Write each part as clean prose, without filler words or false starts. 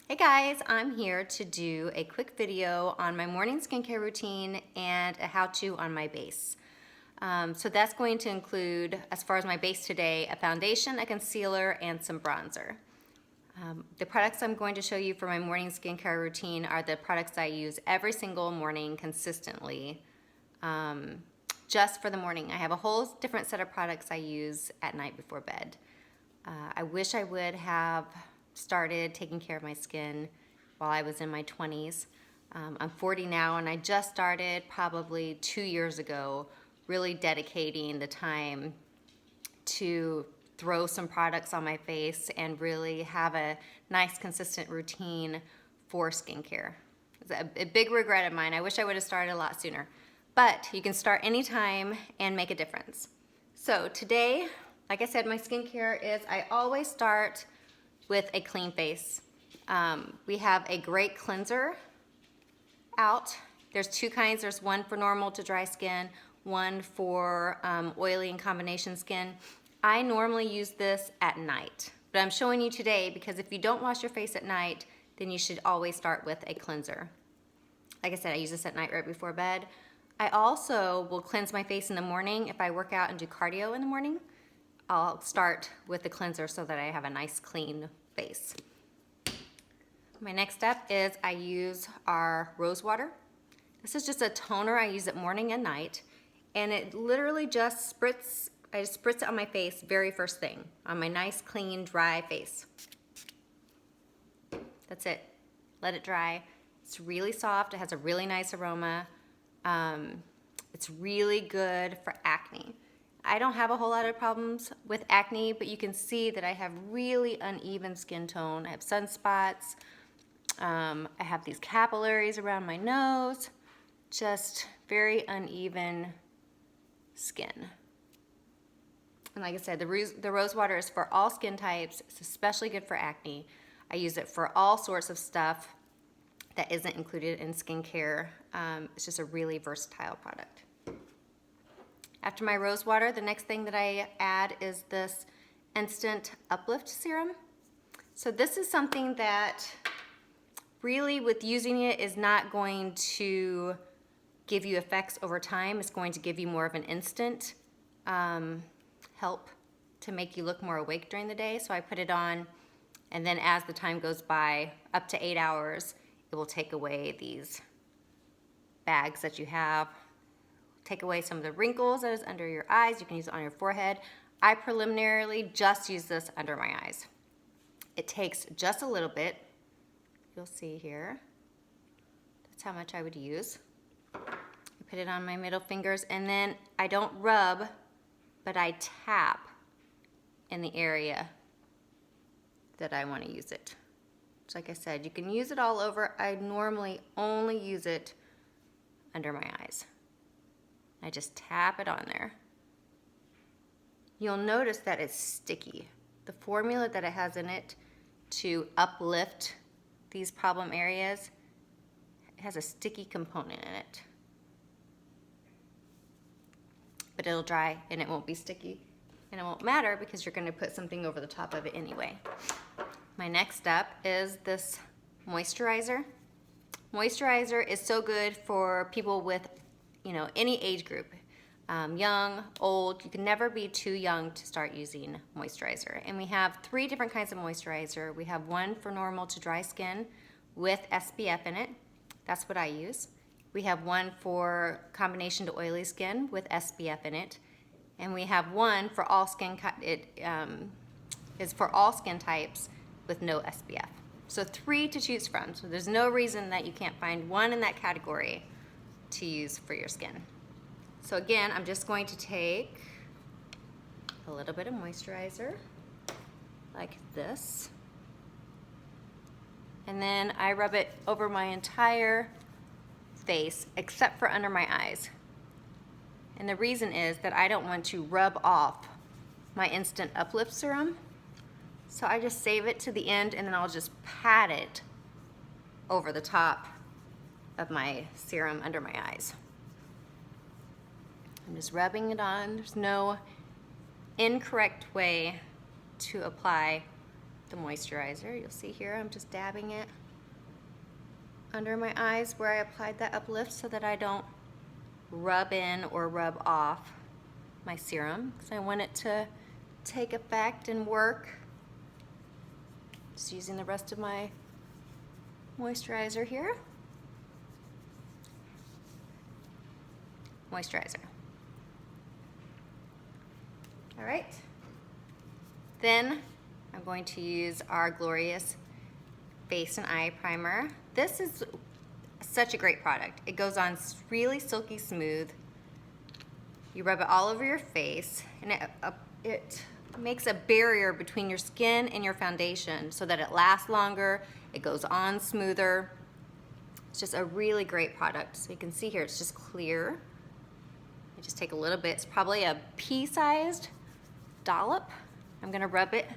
Hey guys, I'm here to do a quick video on my morning skincare routine and a how-to on my base. So that's going to include, as far as my base today, a foundation, a concealer, and some bronzer. The products I'm going to show you for my morning skincare routine are the products I use every single morning consistently, just for the morning. I have a whole different set of products I use at night before bed. I wish I would have started taking care of my skin while I was in my 20s. I'm 40 now, and I just started probably 2 years ago really dedicating the time to throw some products on my face and really have a nice consistent routine for skincare. It's a big regret of mine. I wish I would have started a lot sooner. But you can start anytime and make a difference. So today, like I said, my skincare is I always start with a clean face. We have a great cleanser out. There's two kinds. There's one for normal to dry skin, one for oily and combination skin. I normally use this at night, but I'm showing you today because if you don't wash your face at night, then you should always start with a cleanser. Like I said, I use this at night right before bed. I also will cleanse my face in the morning. If I work out and do cardio in the morning, I'll start with the cleanser so that I have a nice clean face. My next step is I use our rose water. This is just a toner. I use it morning and night, and it literally just I just spritz it on my face very first thing, on my nice, clean, dry face. That's it. Let it dry. It's really soft. It has a really nice aroma. It's really good for acne. I don't have a whole lot of problems with acne, but you can see that I have really uneven skin tone. I have sunspots. I have these capillaries around my nose. Just very uneven skin. And like I said, the rose water is for all skin types. It's especially good for acne. I use it for all sorts of stuff that isn't included in skincare. It's just a really versatile product. After my rose water, the next thing that I add is this Instant Uplift Serum. So this is something that really with using it is not going to give you effects over time. It's going to give you more of an instant help to make you look more awake during the day. So I put it on, and then as the time goes by, up to 8 hours, it will take away these bags that you have. Take away some of the wrinkles that is under your eyes. You can use it on your forehead. I preliminarily just use this under my eyes. It takes just a little bit. You'll see here. That's how much I would use. I put it on my middle fingers, and then I don't rub, but I tap in the area that I want to use it. So like I said, you can use it all over. I normally only use it under my eyes. I just tap it on there. You'll notice that it's sticky. The formula that it has in it to uplift these problem areas, it has a sticky component in it. But it'll dry and it won't be sticky, and it won't matter because you're going to put something over the top of it anyway. My next step is this moisturizer. Moisturizer is so good for people with any age group, young, old. You can never be too young to start using moisturizer. And we have 3 different kinds of moisturizer. We have one for normal to dry skin with SPF in it. That's what I use. We have one for combination to oily skin with SPF in it. And we have one for all skin, is for all skin types with no SPF. So 3 to choose from. So there's no reason that you can't find one in that category to use for your skin. So again, I'm just going to take a little bit of moisturizer like this, and then I rub it over my entire face except for under my eyes. And the reason is that I don't want to rub off my Instant Uplift Serum, so I just save it to the end, and then I'll just pat it over the top of my serum under my eyes. I'm just rubbing it on. There's no incorrect way to apply the moisturizer. You'll see here I'm just dabbing it under my eyes where I applied that uplift so that I don't rub in or rub off my serum, because I want it to take effect and work. Just using the rest of my moisturizer here. Moisturizer. All right. Then I'm going to use our glorious face and eye primer. This is such a great product. It goes on really silky smooth. You rub it all over your face, and it makes a barrier between your skin and your foundation so that it lasts longer, it goes on smoother. It's just a really great product. So you can see here, it's just clear. I just take a little bit, it's probably a pea-sized dollop. I'm gonna rub it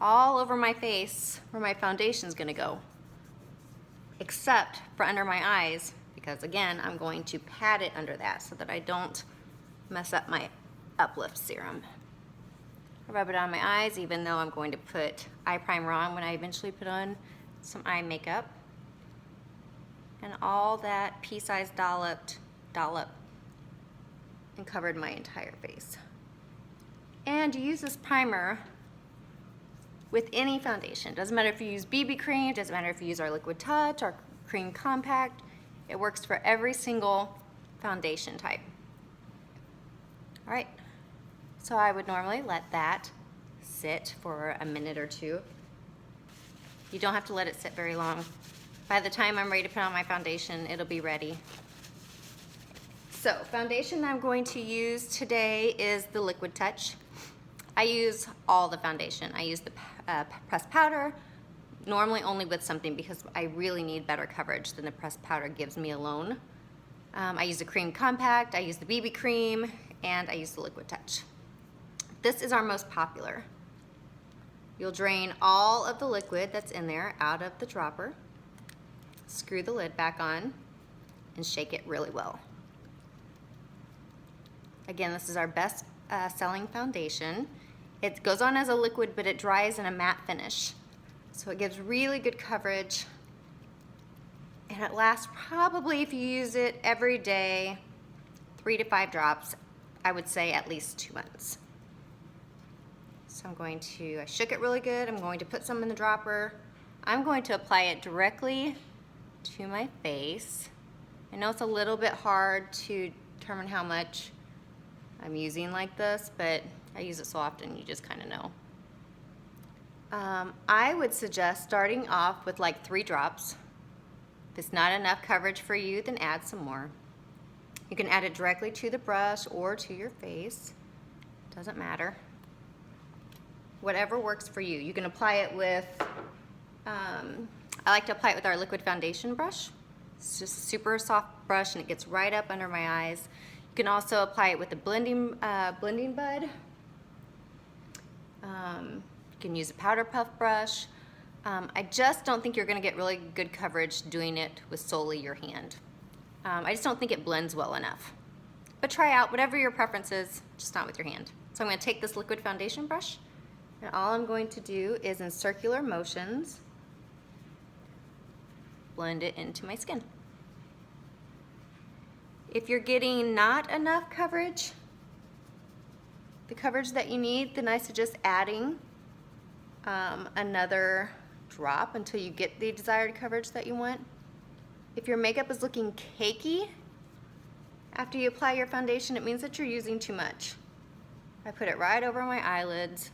all over my face where my foundation's gonna go, except for under my eyes, because again, I'm going to pat it under that so that I don't mess up my uplift serum. I rub it on my eyes, even though I'm going to put eye primer on when I eventually put on some eye makeup. And all that pea-sized dollop and covered my entire face. And you use this primer with any foundation. Doesn't matter if you use BB cream, doesn't matter if you use our Liquid Touch, our cream compact. It works for every single foundation type. All right, so I would normally let that sit for a minute or two. You don't have to let it sit very long. By the time I'm ready to put on my foundation, it'll be ready. So, foundation I'm going to use today is the Liquid Touch. I use all the foundation. I use the pressed powder, normally only with something because I really need better coverage than the pressed powder gives me alone. I use the cream compact, I use the BB cream, and I use the Liquid Touch. This is our most popular. You'll drain all of the liquid that's in there out of the dropper, screw the lid back on, and shake it really well. Again, this is our best selling foundation. It goes on as a liquid, but it dries in a matte finish. So it gives really good coverage. And it lasts probably, if you use it every day, 3 to 5 drops, I would say at least 2 months. So I shook it really good. I'm going to put some in the dropper. I'm going to apply it directly to my face. I know it's a little bit hard to determine how much I'm using like this, but I use it so often you just kind of know. I would suggest starting off with like 3 drops. If it's not enough coverage for you, then add some more. You can add it directly to the brush or to your face. Doesn't matter. Whatever works for you. You can apply it with, I like to apply it with our liquid foundation brush. It's just a super soft brush and it gets right up under my eyes. You can also apply it with a blending bud. You can use a powder puff brush. I just don't think you're going to get really good coverage doing it with solely your hand. I just don't think it blends well enough. But try out whatever your preference is, just not with your hand. So I'm going to take this liquid foundation brush, and all I'm going to do is in circular motions blend it into my skin. If you're getting not enough coverage, the coverage that you need, then I suggest adding another drop until you get the desired coverage that you want. If your makeup is looking cakey after you apply your foundation, it means that you're using too much. I put it right over my eyelids.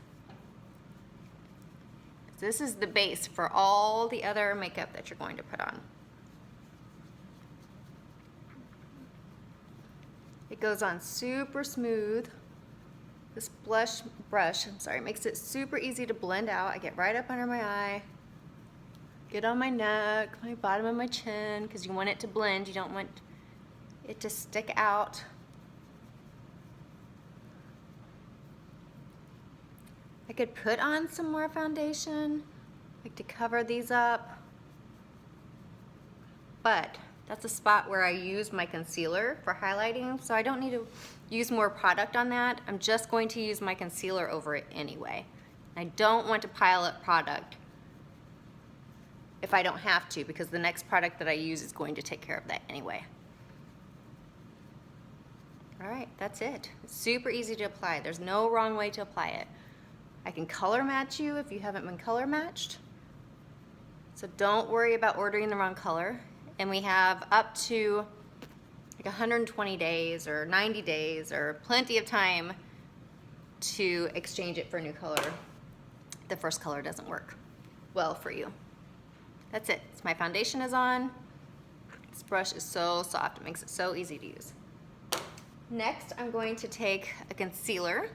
This is the base for all the other makeup that you're going to put on. It goes on super smooth. This blush brush, makes it super easy to blend out. I get right up under my eye, get on my neck, my bottom of my chin, because you want it to blend. You don't want it to stick out. I could put on some more foundation, like to cover these up, but that's a spot where I use my concealer for highlighting, so I don't need to use more product on that. I'm just going to use my concealer over it anyway. I don't want to pile up product if I don't have to, because the next product that I use is going to take care of that anyway. All right, that's it. It's super easy to apply. There's no wrong way to apply it. I can color match you if you haven't been color matched. So don't worry about ordering the wrong color. And we have up to like 120 days or 90 days or plenty of time to exchange it for a new color. The first color doesn't work well for you. That's it. So my foundation is on. This brush is so soft. It makes it so easy to use. Next, I'm going to take a concealer.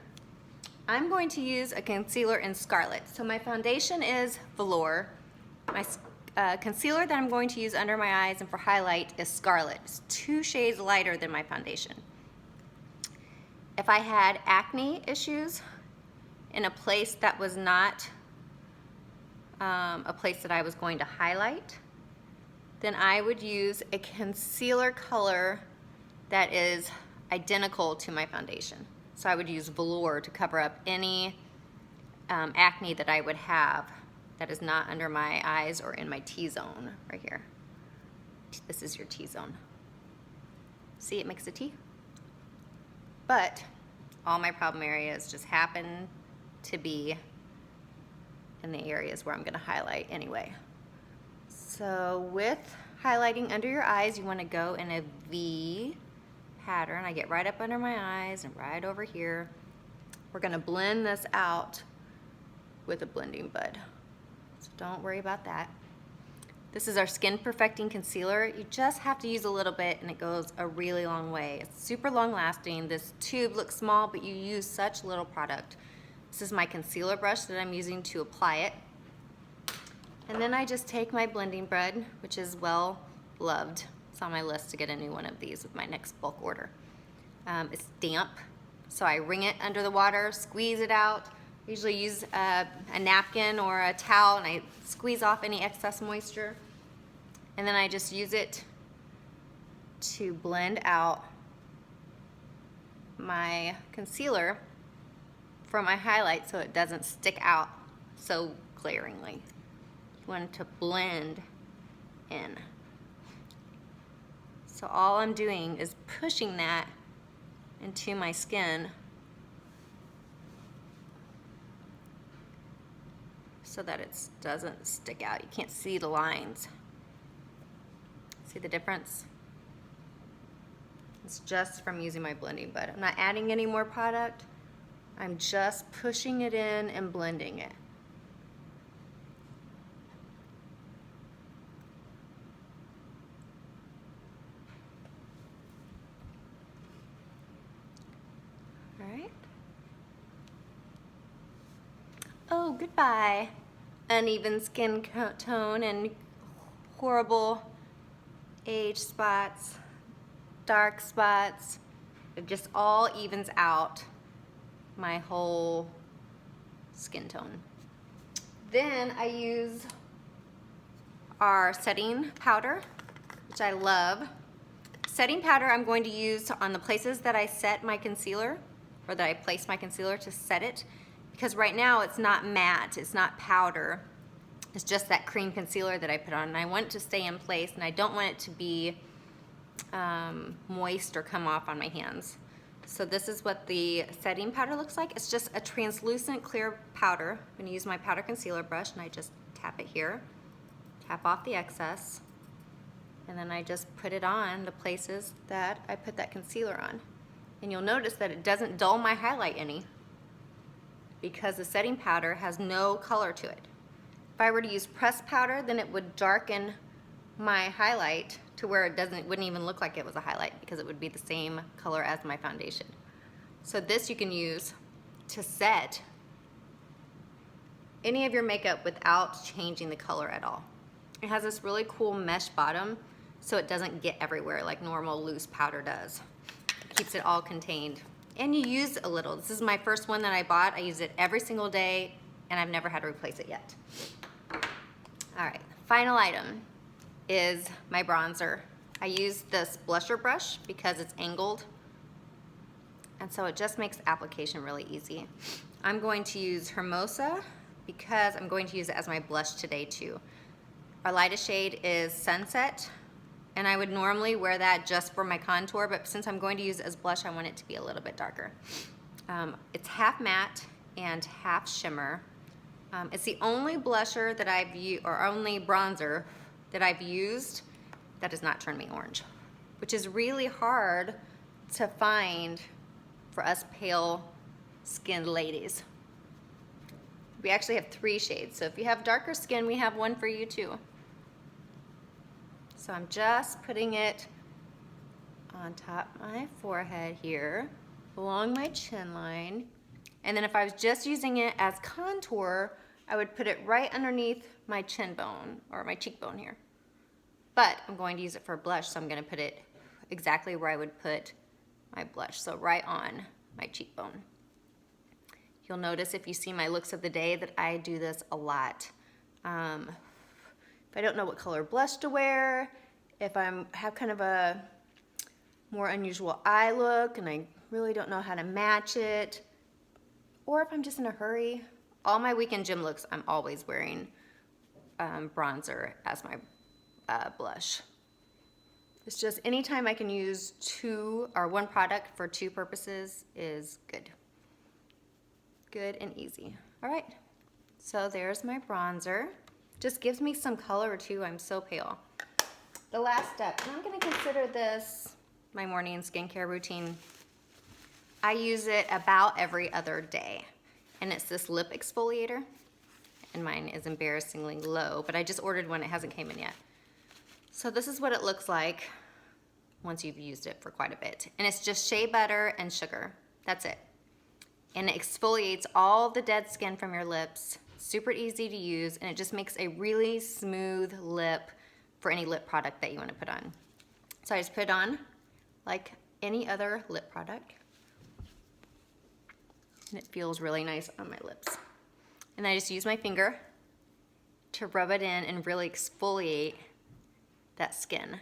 I'm going to use a concealer in Scarlet. So my foundation is Velour. My concealer that I'm going to use under my eyes and for highlight is Scarlet. It's 2 shades lighter than my foundation. If I had acne issues in a place that was not a place that I was going to highlight, then I would use a concealer color that is identical to my foundation. So I would use Velour to cover up any acne that I would have that is not under my eyes or in my T-zone right here. This is your T-zone. See, it makes a T. But all my problem areas just happen to be in the areas where I'm gonna highlight anyway. So with highlighting under your eyes, you wanna go in a V pattern. I get right up under my eyes and right over here. We're gonna blend this out with a blending bud. So don't worry about that. This is our Skin Perfecting Concealer. You just have to use a little bit and it goes a really long way. It's super long lasting. This tube looks small, but you use such little product. This is my concealer brush that I'm using to apply it. And then I just take my blending bud, which is well loved. It's on my list to get a new one of these with my next bulk order. It's damp, so I wring it under the water, squeeze it out. I usually use a napkin or a towel and I squeeze off any excess moisture. And then I just use it to blend out my concealer for my highlight so it doesn't stick out so glaringly. You want it to blend in. So all I'm doing is pushing that into my skin so that it doesn't stick out. You can't see the lines. See the difference? It's just from using my blending bud. I'm not adding any more product. I'm just pushing it in and blending it. Oh, goodbye. Uneven skin tone and horrible age spots, dark spots. It just all evens out my whole skin tone. Then I use our setting powder, which I love. Setting powder I'm going to use on the places that I set my concealer, or that I place my concealer to set it. Because right now it's not matte, it's not powder. It's just that cream concealer that I put on. And I want it to stay in place and I don't want it to be moist or come off on my hands. So this is what the setting powder looks like. It's just a translucent clear powder. I'm gonna use my powder concealer brush and I just tap it here, tap off the excess, and then I just put it on the places that I put that concealer on. And you'll notice that it doesn't dull my highlight any, because the setting powder has no color to it. If I were to use pressed powder, then it would darken my highlight to where it wouldn't even look like it was a highlight, because it would be the same color as my foundation. So this you can use to set any of your makeup without changing the color at all. It has this really cool mesh bottom, so it doesn't get everywhere like normal loose powder does. It keeps it all contained. And you use a little. This is my first one that I bought. I use it every single day, and I've never had to replace it yet. All right, final item is my bronzer. I use this blusher brush because it's angled, and so it just makes the application really easy. I'm going to use Hermosa because I'm going to use it as my blush today too. Our lightest shade is Sunset, and I would normally wear that just for my contour, but since I'm going to use it as blush, I want it to be a little bit darker. It's half matte and half shimmer. It's the only blusher that I've used, or only bronzer that I've used that does not turn me orange, which is really hard to find for us pale skinned ladies. We actually have 3 shades, so if you have darker skin, we have one for you too. So I'm just putting it on top of my forehead here, along my chin line. And then if I was just using it as contour, I would put it right underneath my chin bone, or my cheekbone here. But I'm going to use it for blush, so I'm going to put it exactly where I would put my blush, so right on my cheekbone. You'll notice if you see my looks of the day that I do this a lot. If I don't know what color blush to wear, if I have kind of a more unusual eye look and I really don't know how to match it, or if I'm just in a hurry, all my weekend gym looks, I'm always wearing bronzer as my blush. It's just anytime I can use one product for 2 purposes is good. Good and easy. All right, so there's my bronzer. Just gives me some color too, I'm so pale. The last step, and I'm gonna consider this my morning skincare routine. I use it about every other day, and it's this lip exfoliator, and mine is embarrassingly low, but I just ordered one, it hasn't came in yet. So this is what it looks like once you've used it for quite a bit. And it's just shea butter and sugar, that's it. And it exfoliates all the dead skin from your lips, super easy to use, and it just makes a really smooth lip for any lip product that you want to put on. So I just put it on like any other lip product, and it feels really nice on my lips. And I just use my finger to rub it in and really exfoliate that skin.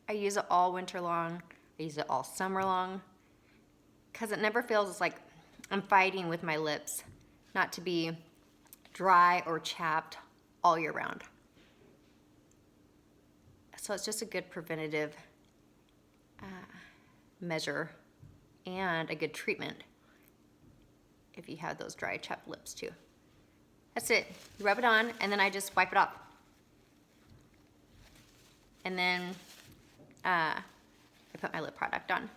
I use it all winter long. I use it all summer long, because it never feels like I'm fighting with my lips not to be dry or chapped all year round. So it's just a good preventative measure and a good treatment if you have those dry, chapped lips too. That's it. You rub it on, and then I just wipe it off. And then I put my lip product on.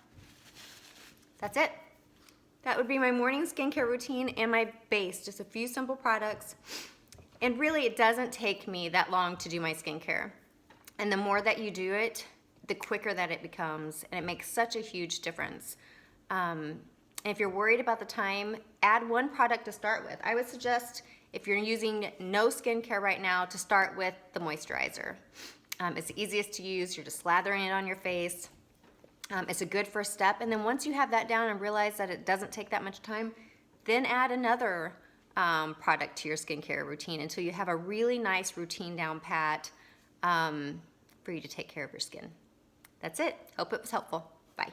That's it. That would be my morning skincare routine and my base, just a few simple products. And really, it doesn't take me that long to do my skincare. And the more that you do it, the quicker that it becomes, and it makes such a huge difference. And if you're worried about the time, add one product to start with. I would suggest, if you're using no skincare right now, to start with the moisturizer. It's the easiest to use. You're just slathering it on your face. It's a good first step, and then once you have that down and realize that it doesn't take that much time, then add another product to your skincare routine until you have a really nice routine down pat for you to take care of your skin. That's it. Hope it was helpful. Bye.